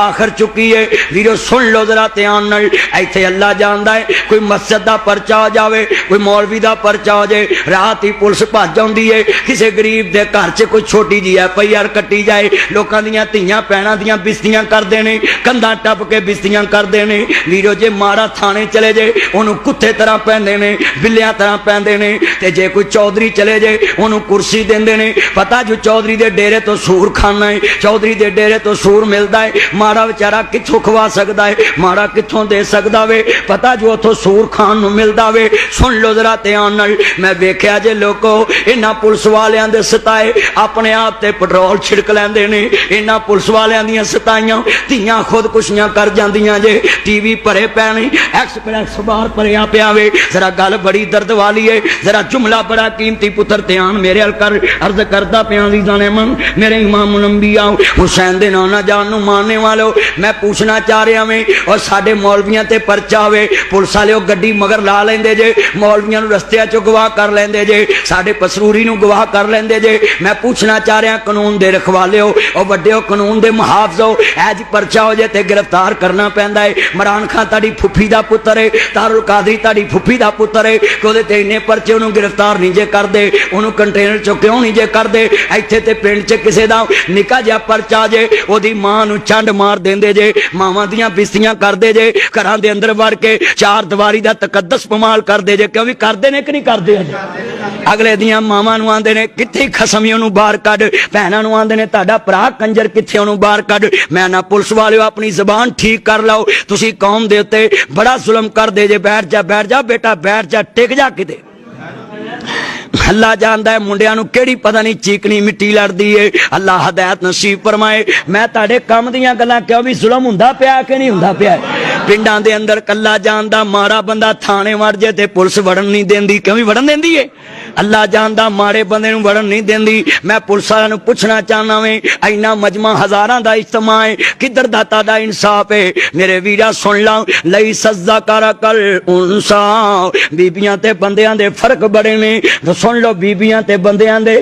आखिर चुकी है। वीरो सुन लो जरा ध्यान नाल, इत्थे अल्लाह जानदा है कोई मस्जिद दा परचा आ जावे, कोई मौलवी दा परचा आ जाए, रात ही पुलिस भज आउंदी है, किसी गरीब दे घर च कोई छोटी जी FIR कट्टी जाए, लोकां दीयां धीआं भैणां दीयां बिस्तियां करदे ने, कंधां टप के बिस्तियां करदे ने। वीरो जे माड़ा थाने चले जाए उन्होंने कुत्ते तरह पैंदे ने, बिल्लियां तरह पैंदे ने, ते जे कोई चौधरी चले जाए उन्होंने कुर्सी देंदे ने। पता जो चौधरी दे डेरे तो सूर खाना है, चौधरी दे डेरे तो सूर मिलता है, माड़ा बेचारा कित्थों खवा सकता है, माड़ा कित्थों दे सकता वे, पता जो उथों सूर खान नूं मिलदा वे। सुन लो जरा ध्यान नाल, मैं वेख्या जे लोको इन्हां पुलिस वालियां दे सताए अपने आप ते पेट्रोल छिड़क लैंदे ने, इन्हां पुलिस वालियां दीयां सताइयां धीआं खुदकुशियां कर जांदियां जे। टीवी भरे पैने, एक्सप्रेस बाहर भरिया पिया वे। जरा गल बड़ी दर्द वाली है, जरा जुमला बड़ा कीमती पुत्र ध्यान मेरे अल कर अर्ज करदा पिया वीज़ाने मन मेरे इमाम अंबिया हुसैन दे नाना जान नूं मानने वालों, मैं पूछना चाह रहा मैं और साडे मौलवियां ते परचा वे, पुलिस वाले गड्डी मगर ला लेंदे जे, मौलवियां नूं रस्तियां चों गवाह कर लेंदे जे, साडे पसरूरी नूं गवाह कर लेंदे जे। मैं पूछना चाह रहा कानून दे रखवाले हो और वड्डे हो, कानून दे मुहाफिज हो, ऐज परचा हो जाए ते गिरफ्तार करना पैंदा है। इमरान खान ताड़ी फुफी दा पुत्र है, तारुल कादरी ताड़ी फुफी दा पुत्र है, कि उहदे ते इन्ने परचे उहनूं गिरफ्तार नहीं जे करदे, उहनूं कंटेनर चों क्यों नहीं जे करदे। इत्थे ते पिंड च किसे दा निक्का जिहा परचा जे ओहदी मां नूं चंड मार देंदे जे, मावां दीयां बिस्तियां करदे जे, घरां दे अंदर वड़ के चार दीवारी दा तकद्दस पमाल करदे जे। क्यों भी करदे ने कि नहीं करदे? अगले दियां मावां नूं आंदे ने कित्थे खसमी उहनूं बाहर कढ, भैणां नूं आंदे ने तुहाडा भरा कंजर कित्थे उहनूं बाहर कढ। मैं ना पुलिस वालिओ अपनी ज़बान ठीक कर लो, तुसीं कौम दे उत्ते बड़ा जुल्म करदे जे। बैठ जा बेटा बैठ जा, टिक जा किते। अल्लाह जानदा है मुंडियां नूं केड़ी पता नहीं चीकनी मिट्टी लड़दी है। अल्लाह हदायत नसीब फरमाए। मैं तुहाडे कम दीयां गल्लां क्यों भी जुल्म हुंदा पिया कि नहीं हुंदा पिया? पिंडां दे अंदर कल्ला जानदा माड़ा बंदा थाने वड़ जे ते पुलिस वड़न नहीं देंदी, क्यों भी वड़न देंदी है? अल्लाह जानदा माड़े बंदे नूं वड़न नहीं देंदी। मैं पुलिस वालिआं नूं पुछना चाहना वे, इन्ना मजमा हज़ारां दा इज्तमा है, किधर दा ताड़ा इंसाफ है? मेरे वीरा सुन ला, लई सज़ा कर कल उनसा, बीबियां ते बंदियां दे फर्क बड़े ने। तो सुन लो, बीबियां ते बंदियां दे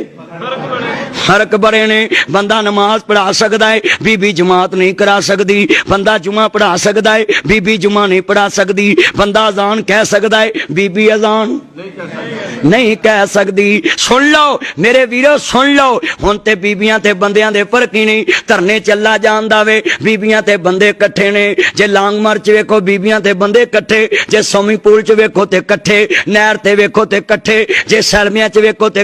फर्क बड़े ने। बंदा नमाज पढ़ा सकता है, बीबी जमात नहीं करा सकती। बंदा जुमा पढ़ा सकता है, बीबी जुमा नहीं पढ़ा सकती। बंदा अजान कह सकता है, बीबी अजान नहीं कह सकती। सुन लो मेरे वीरो सुन लो, हुण ते बीबियां ते बंदियां दे फर्क ही नहीं। धरने चला जांदा वे, बीबियां ते बंदे कट्ठे ने। जे लांग मार च वेखो बीबियां ते बंदे कट्ठे, जे स्विमिंग पूल च वेखो ते कट्ठे, नहर ते वेखो ते कट्ठे, जे सैलमियां च वेखो ते